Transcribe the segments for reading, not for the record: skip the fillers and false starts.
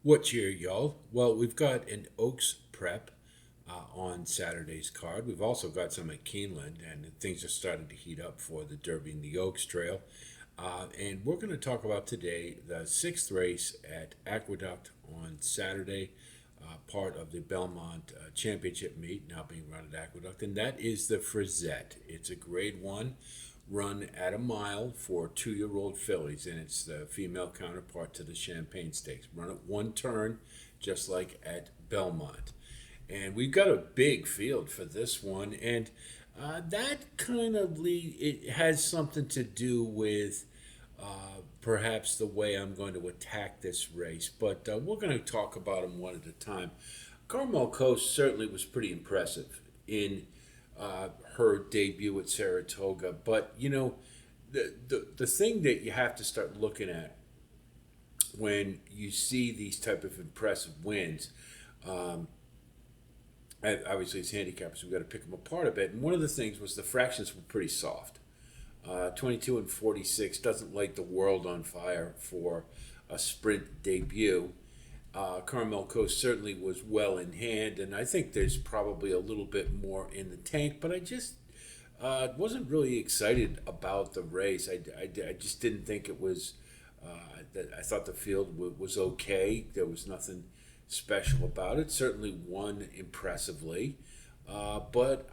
What cheer, y'all? Well, we've got an Oaks prep on Saturday's card. We've also got some at Keeneland, and things are starting to heat up for the Derby and the Oaks Trail. And we're going to talk about today the sixth race at Aqueduct on Saturday, part of the Belmont Championship meet now being run at Aqueduct, and that is the Frizette. It's a Grade 1 run at a mile for 2-year-old fillies, and it's the female counterpart to the Champagne Stakes. Run it one turn, just like at Belmont. And we've got a big field for this one, and that kind of it has something to do with perhaps the way I'm going to attack this race, but we're going to talk about them one at a time. Carmel Coast certainly was pretty impressive in her debut at Saratoga, but the thing that you have to start looking at when you see these type of impressive wins, um, obviously as handicappers we've got to pick them apart a bit. And one of the things was the fractions were pretty soft. 22 and 46 doesn't light the world on fire for a sprint debut. Carmel Coast certainly was well in hand, and I think there's probably a little bit more in the tank, but I just wasn't really excited about the race. I just didn't think it was. I thought the field was okay. There was nothing special about it. Certainly won impressively. But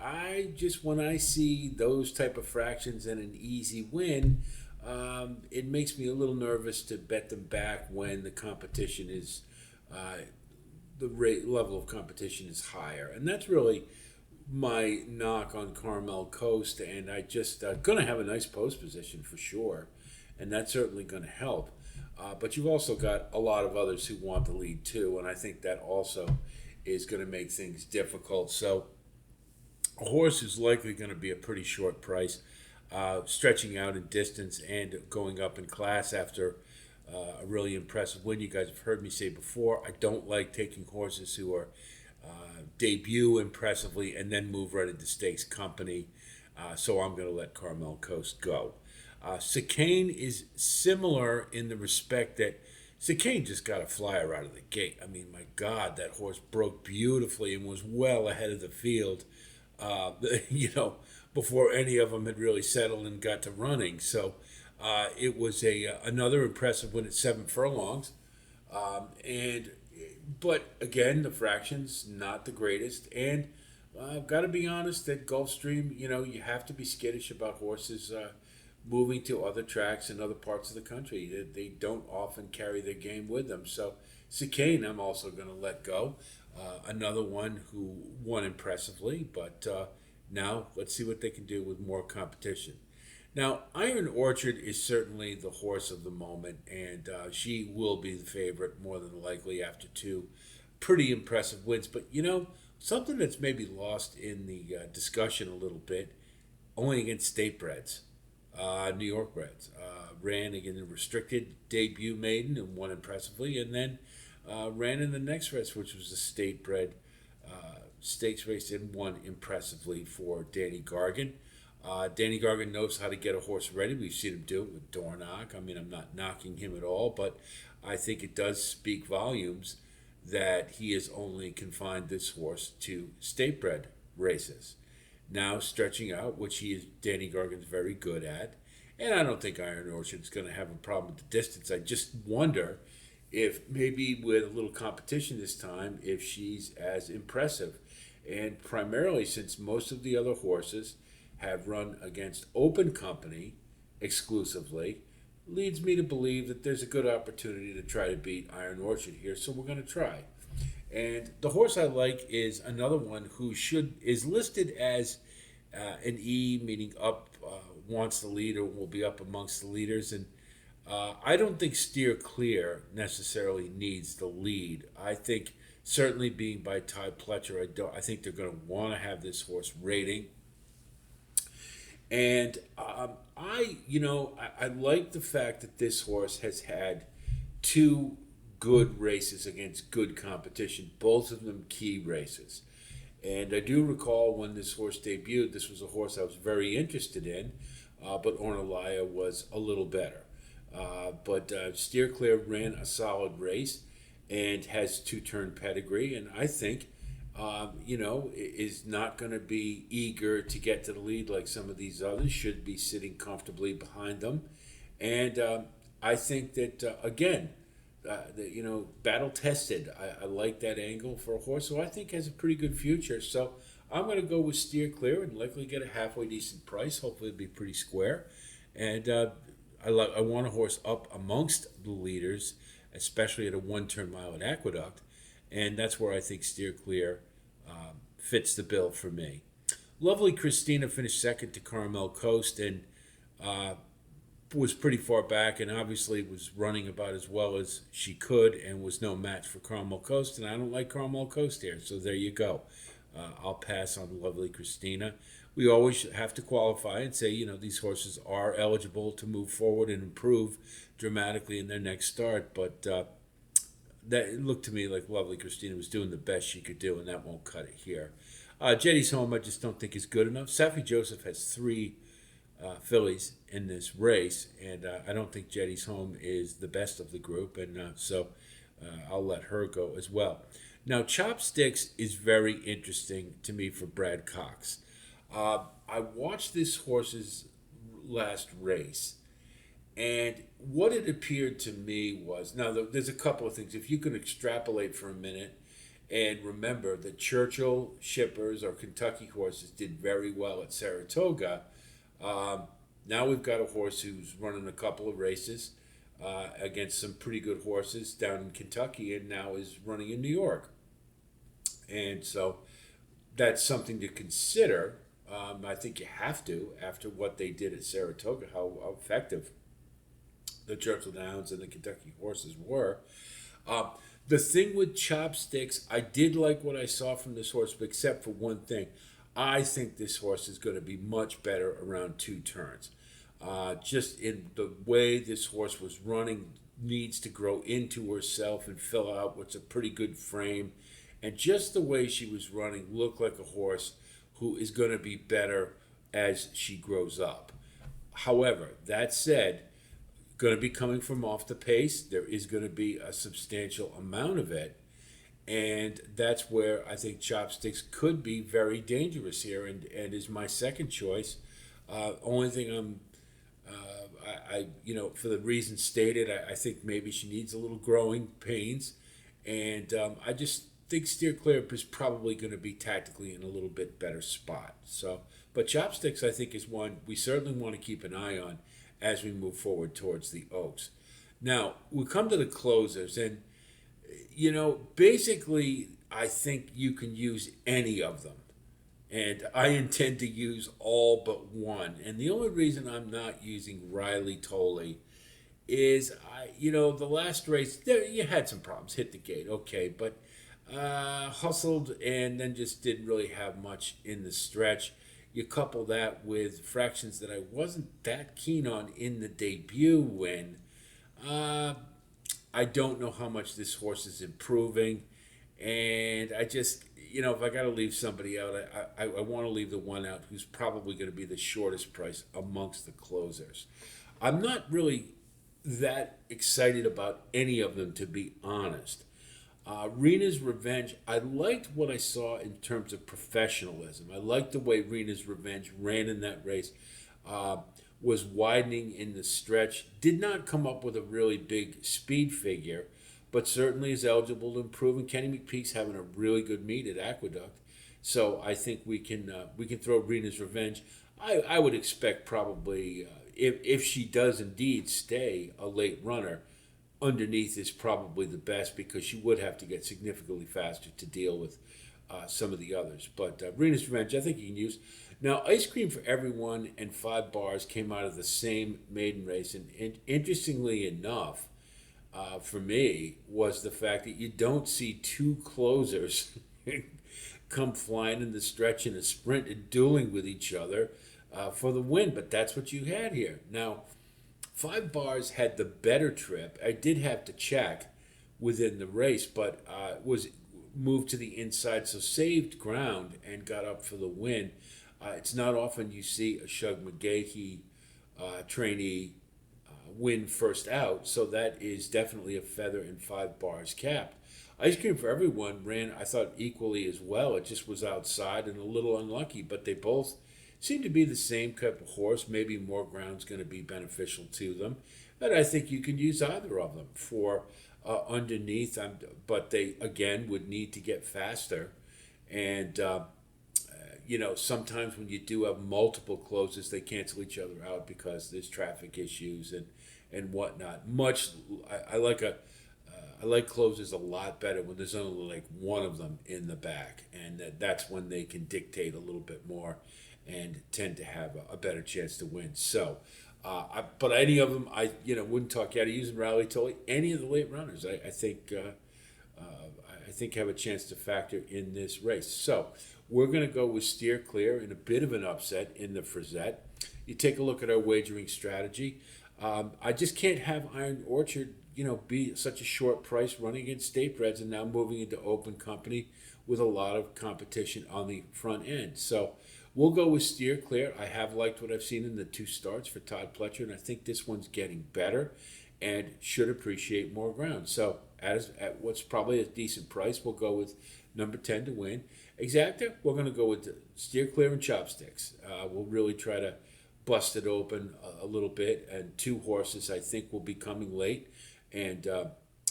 when I see those type of fractions and an easy win, it makes me a little nervous to bet them back when the competition is, the rate level of competition is higher. And that's really my knock on Carmel Coast. And I just going to have a nice post position for sure. And that's certainly going to help. But you've also got a lot of others who want the lead too. And I think that also is going to make things difficult. So, a horse is likely going to be a pretty short price, stretching out in distance and going up in class after a really impressive win. You guys have heard me say before, I don't like taking horses who are debut impressively and then move right into stakes company. So I'm going to let Carmel Coast go. Chicane is similar in the respect that Chicane just got a flyer out of the gate. I mean, my God, that horse broke beautifully and was well ahead of the field. uh, you know, before any of them had really settled and got to running. So it was another impressive win at 7 furlongs. And but again, the fractions not the greatest. And I've got to be honest that Gulfstream, you have to be skittish about horses moving to other tracks in other parts of the country. They don't often carry their game with them. So Chicane, I'm also going to let go. Another one who won impressively, but now let's see what they can do with more competition. Now, Iron Orchard is certainly the horse of the moment, and she will be the favorite more than likely after two pretty impressive wins. But something that's maybe lost in the discussion a little bit, only against state breds, New York breds, ran again the restricted debut maiden and won impressively, and then ran in the next race, which was a state bred stakes race and won impressively for Danny Gargan. Danny Gargan knows how to get a horse ready. We've seen him do it with Dornock. I mean, I'm not knocking him at all, but I think it does speak volumes that he has only confined this horse to state bred races. Now stretching out, which Danny Gargan's very good at, and I don't think Iron Orchard's going to have a problem with the distance. I just wonder if maybe with a little competition this time, if she's as impressive. And primarily since most of the other horses have run against open company exclusively, leads me to believe that there's a good opportunity to try to beat Iron Orchard here. So we're going to try. And the horse I like is another one who is listed as an E, meaning up, wants the lead or will be up amongst the leaders. And I don't think Steer Clear necessarily needs the lead. I think certainly being by Ty Pletcher, I think they're going to want to have this horse rating. And I like the fact that this horse has had two good races against good competition, both of them key races. And I do recall when this horse debuted, this was a horse I was very interested in, but Ornelia was a little better. But Steer Clear ran a solid race, and has two-turn pedigree, and I think, is not going to be eager to get to the lead like some of these others. Should be sitting comfortably behind them, and I think that again, battle tested. I like that angle for a horse, so I think has a pretty good future. So I'm going to go with Steer Clear and likely get a halfway decent price. Hopefully, it'll be pretty square, and I want a horse up amongst the leaders, especially at a one-turn mile at Aqueduct, and that's where I think Steer Clear fits the bill for me. Lovely Christina finished second to Carmel Coast and uh, was pretty far back, and obviously was running about as well as she could and was no match for Carmel Coast, and I don't like Carmel Coast here, so there you go. I'll pass on Lovely Christina. We always have to qualify and say, these horses are eligible to move forward and improve dramatically in their next start, but that it looked to me like Lovely Christina was doing the best she could do, and that won't cut it here. Jetty's Home, I just don't think is good enough. Safi Joseph has three fillies in this race, and I don't think Jetty's Home is the best of the group, and so I'll let her go as well. Now, Chopsticks is very interesting to me for Brad Cox. I watched this horse's last race, and what it appeared to me was now there's a couple of things. If you can extrapolate for a minute and remember that Churchill Shippers or Kentucky horses did very well at Saratoga, now we've got a horse who's running a couple of races against some pretty good horses down in Kentucky and now is running in New York. And so that's something to consider. I think you have to, after what they did at Saratoga, how effective the Churchill Downs and the Kentucky horses were. The thing with Chopsticks, I did like what I saw from this horse, except for one thing. I think this horse is going to be much better around two turns. Just in the way this horse was running, needs to grow into herself and fill out what's a pretty good frame. And just the way she was running looked like a horse who is going to be better as she grows up. However, that said, going to be coming from off the pace. There is going to be a substantial amount of it. And that's where I think Chopsticks could be very dangerous here and is my second choice. Only thing for the reasons stated, I think maybe she needs a little growing pains. And I just think Steer Clear is probably going to be tactically in a little bit better spot. So, but Chopsticks, I think, is one we certainly want to keep an eye on as we move forward towards the Oaks. Now, we come to the closers, and, basically, I think you can use any of them. And I intend to use all but one. And the only reason I'm not using Riley Tolley is, the last race, you had some problems, hit the gate, okay, but hustled and then just didn't really have much in the stretch. You couple that with fractions that I wasn't that keen on in the debut win. I don't know how much this horse is improving. And I just, if I got to leave somebody out, I want to leave the one out who's probably going to be the shortest price amongst the closers. I'm not really that excited about any of them, to be honest. Rena's Revenge, I liked what I saw in terms of professionalism. I liked the way Rena's Revenge ran in that race, was widening in the stretch, did not come up with a really big speed figure, but certainly is eligible to improve. And Kenny McPeak's having a really good meet at Aqueduct, so I think we can throw Rena's Revenge. I would expect probably if she does indeed stay a late runner, underneath is probably the best because she would have to get significantly faster to deal with some of the others. But Rena's Revenge, I think you can use. Now, Ice Cream for Everyone and 5 Bars came out of the same maiden race, and interestingly enough, for me, was the fact that you don't see two closers come flying in the stretch in a sprint and dueling with each other for the win. But that's what you had here. Now, 5 Bars had the better trip. I did have to check within the race, but was moved to the inside, so saved ground and got up for the win. It's not often you see a Shug McGahee trainee win first out, so that is definitely a feather in 5 Bars cap. Ice Cream for Everyone ran, I thought, equally as well. It just was outside and a little unlucky, but they both seem to be the same type of horse. Maybe more ground's going to be beneficial to them. But I think you can use either of them for underneath. But they, again, would need to get faster. And sometimes when you do have multiple closes, they cancel each other out because there's traffic issues and whatnot. I like I like closes a lot better when there's only like one of them in the back, and that's when they can dictate a little bit more and tend to have a better chance to win. So, but any of them, wouldn't talk you out of using Rally Tully. Any of the late runners, I think have a chance to factor in this race. So we're going to go with Steer Clear in a bit of an upset in the Frizette. You take a look at our wagering strategy. I just can't have Iron Orchard, be such a short price running against state breds and now moving into open company with a lot of competition on the front end. So we'll go with Steer Clear. I have liked what I've seen in the two starts for Todd Pletcher, and I think this one's getting better and should appreciate more ground. So at what's probably a decent price, we'll go with number 10 to win. Exacta, we're going to go with Steer Clear and Chopsticks. We'll really try to bust it open a little bit. And two horses I think will be coming late and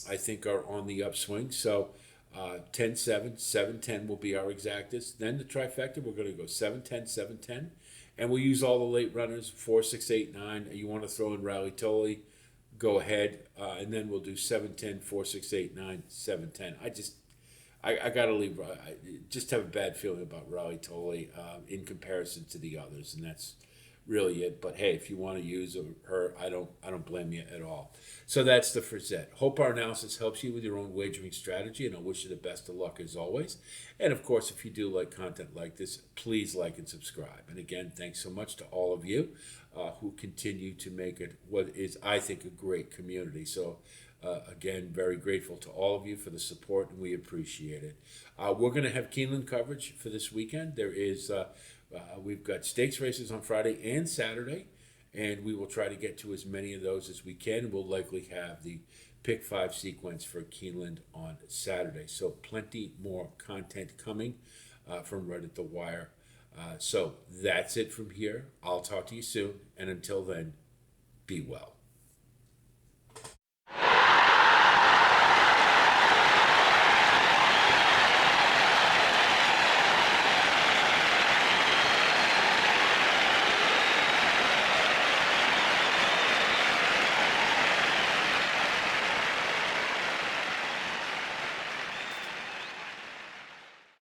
I think are on the upswing. So 10-7, 7-10 will be our exactas. Then the trifecta, we're going to go 7-10, 7-10. And we'll use all the late runners, 4, 6, 8, 9. You want to throw in Rally Tully, go ahead. And then we'll do 7-10, 4, 6, 8, 9, 7-10. I got to leave. I just have a bad feeling about Rally Tully in comparison to the others. And that's really it. But hey, if you want to use her, I don't blame you at all. So that's the Frizette. Hope our analysis helps you with your own wagering strategy, and I wish you the best of luck as always. And of course, if you do like content like this, please like and subscribe. And again, thanks so much to all of you who continue to make it what is, I think, a great community. So again, very grateful to all of you for the support, and we appreciate it. We're going to have Keeneland coverage for this weekend. We've got stakes races on Friday and Saturday, and we will try to get to as many of those as we can. We'll likely have the pick 5 sequence for Keeneland on Saturday. So plenty more content coming from Right at the Wire. So that's it from here. I'll talk to you soon, and until then, be well.